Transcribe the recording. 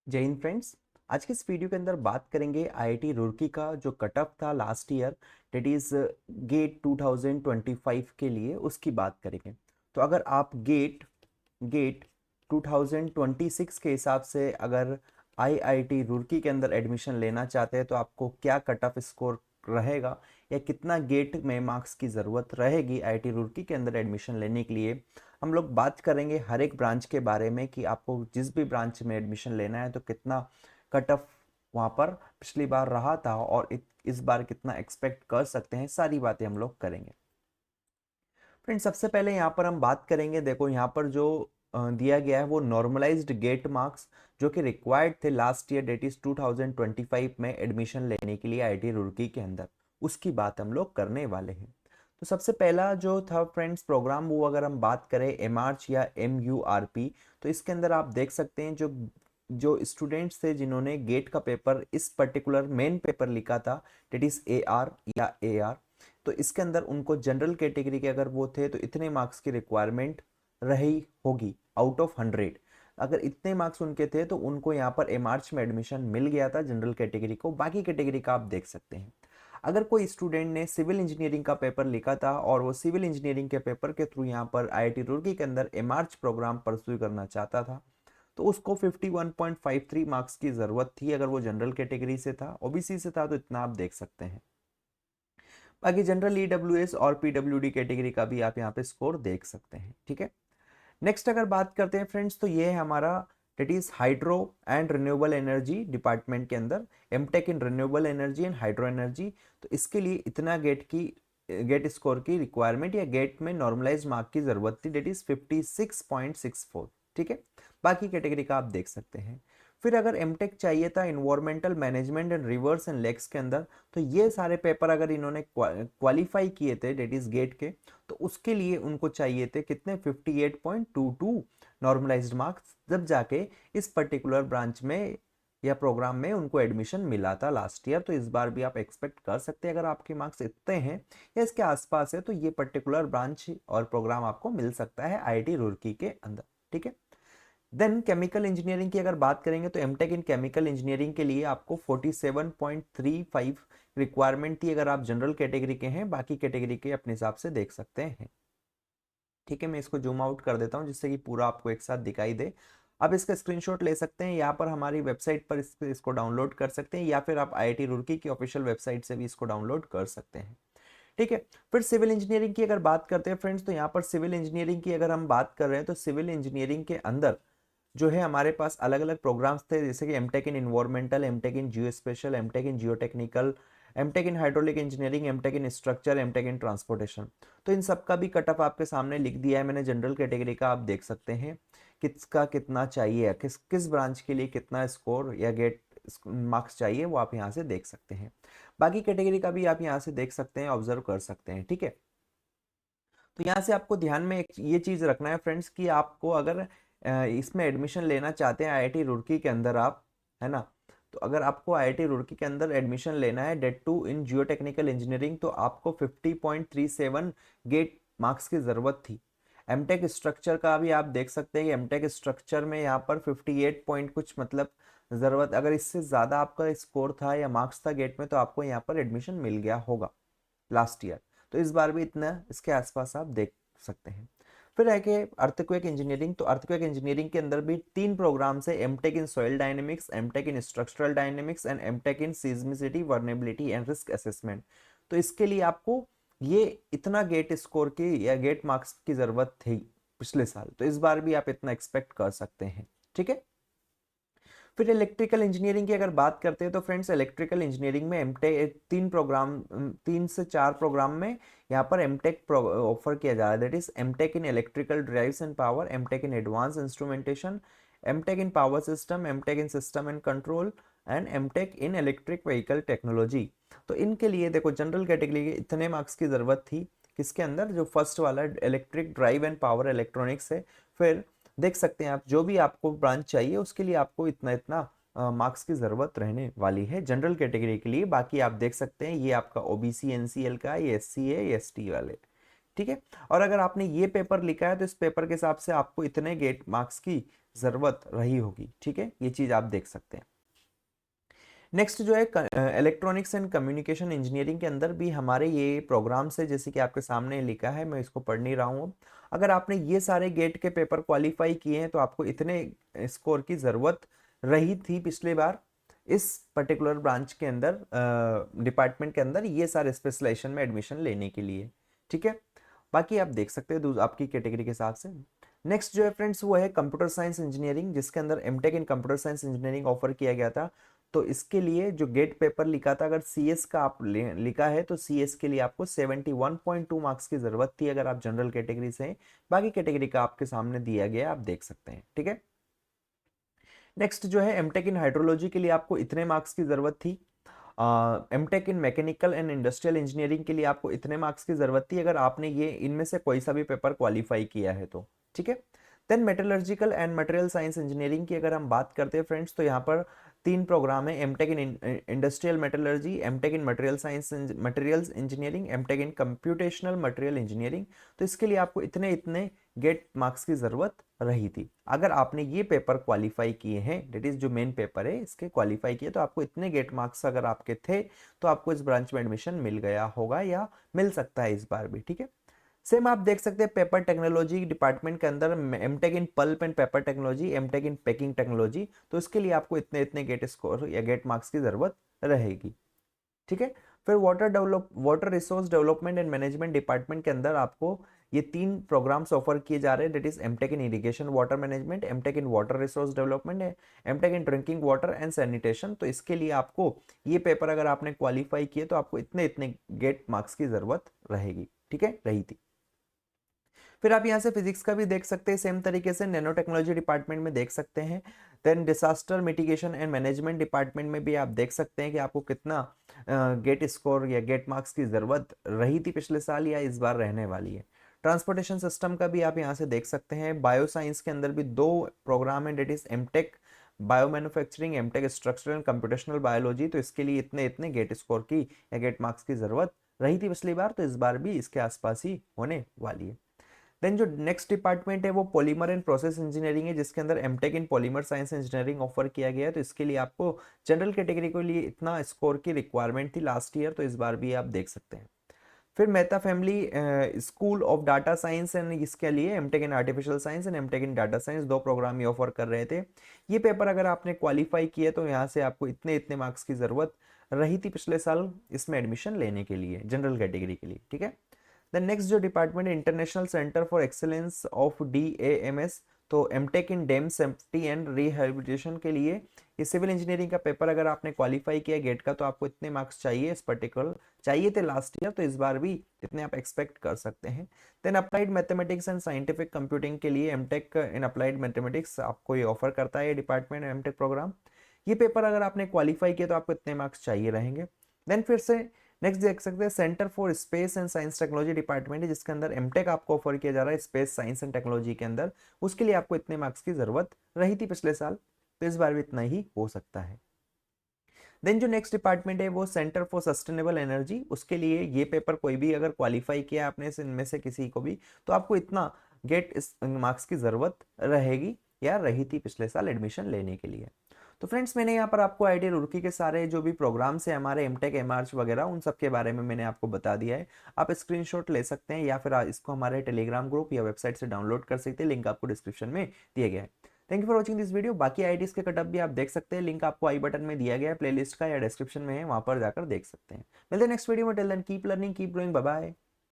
जय हिंद फ्रेंड्स। आज के इस वीडियो के अंदर बात करेंगे आईआईटी रुड़की का जो कट ऑफ था last year, that is GATE 2025 के लिए, उसकी बात करेंगे। तो अगर आप गेट गेट 2026 के हिसाब से अगर आईआईटी रुड़की के अंदर एडमिशन लेना चाहते हैं तो आपको क्या कट ऑफ स्कोर रहेगा या कितना गेट में मार्क्स की ज़रूरत रहेगी आईआईटी रुड़की के अंदर एडमिशन लेने के लिए, हम लोग बात करेंगे हर एक ब्रांच के बारे में कि आपको जिस भी ब्रांच में एडमिशन लेना है तो कितना कट ऑफ वहाँ पर पिछली बार रहा था और इस बार कितना एक्सपेक्ट कर सकते हैं, सारी बातें हम लोग करेंगे। फ्रेंड, सबसे पहले यहाँ पर हम बात करेंगे, देखो यहाँ पर जो दिया गया है वो नॉर्मलाइज्ड गेट मार्क्स जो कि रिक्वायर्ड थे लास्ट ईयर, डेट इज 2025 में एडमिशन लेने के लिए आईआईटी रुड़की के अंदर, उसकी बात हम लोग करने वाले हैं। तो सबसे पहला जो था फ्रेंड्स प्रोग्राम, वो अगर हम बात करें एमआर्च या एमयूआरपी, तो इसके अंदर आप देख सकते हैं जो जो स्टूडेंट्स थे जिन्होंने गेट का पेपर, इस पर्टिकुलर मेन पेपर लिखा था, डेट इज एआर या एआर, तो इसके अंदर उनको जनरल कैटेगरी के अगर वो थे तो इतने मार्क्स की रिक्वायरमेंट रही होगी आउट ऑफ 100। अगर इतने मार्क्स उनके थे तो उनको यहाँ पर एमआर्च में एडमिशन मिल गया था जनरल कैटेगरी को। बाकी कैटेगरी का आप देख सकते हैं। अगर कोई स्टूडेंट ने सिविल इंजीनियरिंग का पेपर लिखा था और वो सिविल इंजीनियरिंग के पेपर के थ्रू यहाँ पर आईआईटी रुड़की के अंदर एमआर्च प्रोग्राम परस्यू करना चाहता था तो उसको 51.53 मार्क्स की जरूरत थी। अगर वो जनरल कैटेगरी से था, ओबीसी से था, तो इतना आप देख सकते हैं। बाकी जनरल ईडब्ल्यूएस और पीडब्ल्यूडी कैटेगरी का भी आप यहाँ पे स्कोर देख सकते हैं। ठीक है, नेक्स्ट अगर बात करते हैं फ्रेंड्स, तो ये है हमारा that is hydro and renewable energy department के अंदर MTech in renewable energy and hydro energy. तो इसके लिए इतना गेट स्कोर की रिक्वायरमेंट या गेट में नॉर्मलाइज मार्क की जरूरत थी, डेट इज 56.64। ठीक है, बाकी कैटेगरी का आप देख सकते हैं। फिर अगर एमटेक चाहिए था environmental management and rivers and lakes के अंदर, तो ये सारे पेपर अगर इन्होंने क्वालिफाई किए थे डेट इज गेट के, तो उसके लिए उनको चाहिए थे कितने, 58.22 नॉर्मलाइज्ड मार्क्स, जब जाके इस पर्टिकुलर ब्रांच में या प्रोग्राम में उनको एडमिशन मिला था लास्ट ईयर। तो इस बार भी आप एक्सपेक्ट कर सकते हैं अगर आपके मार्क्स इतने हैं या इसके आसपास है तो ये पर्टिकुलर ब्रांच और प्रोग्राम आपको मिल सकता है आईआईटी रुड़की के अंदर। ठीक है, देन केमिकल इंजीनियरिंग की अगर बात करेंगे तो एमटेक इन केमिकल इंजीनियरिंग के लिए आपको 47.35 रिक्वायरमेंट थी अगर आप जनरल कैटेगरी के हैं। बाकी कैटेगरी के अपने हिसाब से देख सकते हैं। ठीक है, मैं इसको जूम आउट कर देता हूं जिससे कि पूरा आपको एक साथ दिखाई दे। आप इसका स्क्रीनशॉट ले सकते हैं, यहाँ पर हमारी वेबसाइट पर इसको डाउनलोड कर सकते हैं, या फिर आप आईआईटी रुड़की की ऑफिशियल वेबसाइट से भी इसको डाउनलोड कर सकते हैं। ठीक है, फिर सिविल इंजीनियरिंग की अगर बात करते हैं फ्रेंड्स, तो यहाँ पर सिविल इंजीनियरिंग की अगर हम बात कर रहे हैं तो सिविल इंजीनियरिंग के अंदर जो है हमारे पास अलग अलग प्रोग्राम्स थे, जैसे कि MTech in environmental, MTech in geospatial, MTech in geotechnical, MTech in hydraulic engineering, MTech in structure, MTech in transportation. तो इन सब का भी कट ऑफ आपके सामने लिख दिया है मैंने जनरल कैटेगरी का, आप देख सकते हैं किसका कितना चाहिए, किस किस ब्रांच के लिए कितना स्कोर या गेट मार्क्स चाहिए, वो आप यहाँ से देख सकते हैं। बाकी कैटेगरी का भी आप यहाँ से देख सकते हैं, ऑब्जर्व कर सकते हैं। ठीक है, तो यहाँ से आपको ध्यान में एक ये चीज रखना है फ्रेंड्स कि आपको अगर इसमें एडमिशन लेना चाहते हैं आईआईटी रुड़की के अंदर आप, है ना, तो अगर आपको आईआईटी रुड़की के अंदर एडमिशन लेना है that too in geotechnical engineering, तो आपको 50.37 गेट मार्क्स की जरूरत थी। एमटेक स्ट्रक्चर का भी आप देख सकते हैं कि एमटेक स्ट्रक्चर में यहाँ पर 58 पॉइंट कुछ मतलब जरूरत, अगर इससे ज्यादा आपका स्कोर था या मार्क्स था गेट में तो आपको यहाँ पर एडमिशन मिल गया होगा लास्ट ईयर। तो इस बार भी इतना इसके आसपास आप देख सकते हैं। फिर है कि अर्थक्वेक इंजीनियरिंग, तो अर्थक्वेक इंजीनियरिंग के अंदर भी तीन प्रोग्राम है, MTech in soil dynamics, MTech in structural dynamics and MTech in seismicity vulnerability and risk assessment. तो इसके लिए आपको ये इतना गेट स्कोर की या गेट मार्क्स की जरूरत थी पिछले साल, तो इस बार भी आप इतना एक्सपेक्ट कर सकते हैं। ठीक है, फिर इलेक्ट्रिकल इंजीनियरिंग की अगर बात करते हैं तो फ्रेंड्स इलेक्ट्रिकल इंजीनियरिंग में एमटेक तीन प्रोग्राम, 3 से 4 प्रोग्राम में यहाँ पर एमटेक ऑफर किया जा रहा है, that is MTech in electrical drives and power, MTech in advance instrumentation, MTech in power system, MTech in system and control and MTech in electric vehicle technology. तो इनके लिए देखो जनरल कैटेगरी के इतने मार्क्स की जरूरत थी, किसके अंदर, जो फर्स्ट वाला electric drive and power electronics है। फिर देख सकते हैं आप जो भी आपको ब्रांच चाहिए उसके लिए आपको इतना इतना मार्क्स की जरूरत रहने वाली है जनरल कैटेगरी के लिए। बाकी आप देख सकते हैं ये आपका ओबीसी एनसीएल का, ये एससी है, ये एसटी वाले। ठीक है, और अगर आपने ये पेपर लिखा है तो इस पेपर के हिसाब से आपको इतने गेट मार्क्स की ज़रूरत रही होगी। ठीक है, ये चीज़ आप देख सकते हैं। नेक्स्ट जो है इलेक्ट्रॉनिक्स एंड कम्युनिकेशन इंजीनियरिंग के अंदर भी हमारे ये प्रोग्राम्स है, जैसे कि आपके सामने लिखा है, मैं इसको पढ़ नहीं रहा हूँ। अगर आपने ये सारे गेट के पेपर क्वालिफाई किए हैं तो आपको इतने स्कोर की ज़रूरत रही थी पिछली बार इस पर्टिकुलर ब्रांच के अंदर, डिपार्टमेंट के अंदर, ये सारे स्पेशलाइजेशन में एडमिशन लेने के लिए। ठीक है, बाकी आप देख सकते हैं आपकी कैटेगरी के हिसाब से। नेक्स्ट जो है फ्रेंड्स वो है कंप्यूटर साइंस इंजीनियरिंग, जिसके अंदर MTech in computer science engineering offer किया गया था। तो इसके लिए जो गेट पेपर लिखा था, अगर सीएस का आप लिखा है तो सीएस के लिए आपको 71.2 मार्क्स की जरूरत थी अगर आप जनरल कैटेगरी से हैं। बाकी कैटेगरी का आपके सामने दिया गया, आप देख सकते हैं। ठीक है, नेक्स्ट जो है एमटेक इन हाइड्रोलॉजी के लिए आपको इतने मार्क्स की जरूरत थी। MTech in mechanical and industrial engineering के लिए आपको इतने मार्क्स की जरूरत थी अगर आपने ये इनमें से कोई सा भी पेपर क्वालिफाई किया है तो। ठीक है, then metallurgical and material science engineering की अगर हम बात करते हैं फ्रेंड्स, तो यहाँ पर 3 प्रोग्राम है, MTech in industrial metallurgy, MTech in material science materials engineering, MTech in computational material engineering. तो इसके लिए आपको इतने इतने गेट मार्क्स की जरूरत रही थी। अगर आपने ये पेपर क्वालिफाई किए हैं, डेट इज जो मेन पेपर है इसके क्वालिफाई किए, तो आपको इतने गेट मार्क्स अगर आपके थे तो आपको इस ब्रांच में एडमिशन मिल गया होगा या मिल सकता है इस बार भी। ठीक है, सेम आप देख सकते हैं पेपर टेक्नोलॉजी डिपार्टमेंट के अंदर MTech in pulp and paper technology, MTech in packing technology. तो इसके लिए आपको इतने इतने गेट स्कोर या गेट मार्क्स की जरूरत रहेगी। ठीक है, फिर water resource development and management department के अंदर आपको ये 3 प्रोग्राम्स ऑफर किए जा रहे हैं, that is MTech in irrigation water management, MTech in water resource development, MTech in drinking water and sanitation. तो इसके लिए आपको ये पेपर अगर आपने क्वालिफाई किए तो आपको इतने इतने गेट मार्क्स की जरूरत रहेगी। ठीक है, रही थी। फिर आप यहाँ से फिजिक्स का भी देख सकते हैं, सेम तरीके से नैनो टेक्नोलॉजी डिपार्टमेंट में देख सकते हैं। Then disaster mitigation and management department में भी आप देख सकते हैं कि आपको कितना गेट स्कोर या गेट मार्क्स की जरूरत रही थी पिछले साल या इस बार रहने वाली है। ट्रांसपोर्टेशन सिस्टम का भी आप यहाँ से देख सकते हैं। बायो साइंस के अंदर भी 2 प्रोग्राम है, that is MTech biomanufacturing, MTech structural and computational biology. तो इसके लिए इतने इतने गेट स्कोर की या गेट मार्क्स की जरूरत रही थी पिछली बार, तो इस बार भी इसके आसपास ही होने वाली है। देन जो नेक्स्ट डिपार्टमेंट है वो पॉलीमर एंड प्रोसेस इंजीनियरिंग है, जिसके अंदर MTech in polymer science engineering offer किया गया है। तो इसके लिए आपको जनरल कैटेगरी के लिए इतना स्कोर की रिक्वायरमेंट थी लास्ट ईयर, तो इस बार भी आप देख सकते हैं। फिर Mehta family school of data science and इसके लिए MTech in artificial science and MTech in data science 2 programme ये ऑफर कर रहे थे। ये पेपर अगर आपने क्वालिफाई किया तो यहाँ से आपको इतने इतने मार्क्स की जरूरत रही थी पिछले साल इसमें एडमिशन लेने के लिए जनरल कैटेगरी के लिए। ठीक है, द नेक्स्ट जो डिपार्टमेंट है international centre for excellence of DAMS, तो MTech in dam safety and rehabilitation के लिए ये सिविल इंजीनियरिंग का पेपर अगर आपने क्वालिफाई किया गेट का तो आपको इतने मार्क्स चाहिए, इस पर्टिकुलर चाहिए थे लास्ट ईयर, तो इस बार भी इतने आप एक्सपेक्ट कर सकते हैं। Then applied mathematics and scientific computing के लिए एमटेक इन अप्लाइड मैथमेटिक्स आपको ये ऑफर करता है डिपार्टमेंट एमटेक प्रोग्राम। ये पेपर अगर आपने क्वालिफाई किया तो आपको इतने मार्क्स चाहिए रहेंगे। देन फिर से नेक्स्ट देख सकते हैं centre for space and science technology department है, जिसके अंदर एमटेक आपको ऑफर किया जा रहा है स्पेस साइंस एंड टेक्नोलॉजी के अंदर। उसके लिए आपको इतने मार्क्स की जरूरत रही थी पिछले साल, तो इस बार भी इतना ही हो सकता है। देन जो नेक्स्ट डिपार्टमेंट है वो सेंटर फॉर सस्टेनेबल एनर्जी, उसके लिए ये पेपर कोई भी अगर क्वालिफाई किया आपने इनमें से किसी को भी तो आपको इतना गेट मार्क्स की जरूरत रहेगी या रही थी पिछले साल एडमिशन लेने के लिए। तो फ्रेंड्स मैंने यहाँ पर आपको आईआईटी रुड़की के सारे जो भी प्रोग्राम्स हैं हमारे एमटेक एमआर्च वगैरह उन सब के बारे में मैंने आपको बता दिया है। आप स्क्रीनशॉट ले सकते हैं या फिर इसको हमारे टेलीग्राम ग्रुप या वेबसाइट से डाउनलोड कर सकते हैं, लिंक आपको डिस्क्रिप्शन में दिया गया है। Thank you for watching this video. बाकी आईआईटीज के कटअप भी आप देख सकते हैं, लिंक आपको आई बटन में दिया गया है प्लेलिस्ट का या डिस्क्रिप्शन में है, वहां पर जाकर देख सकते हैं। मिलते हैं नेक्स्ट वीडियो में, till then keep learning keep growing, bye bye.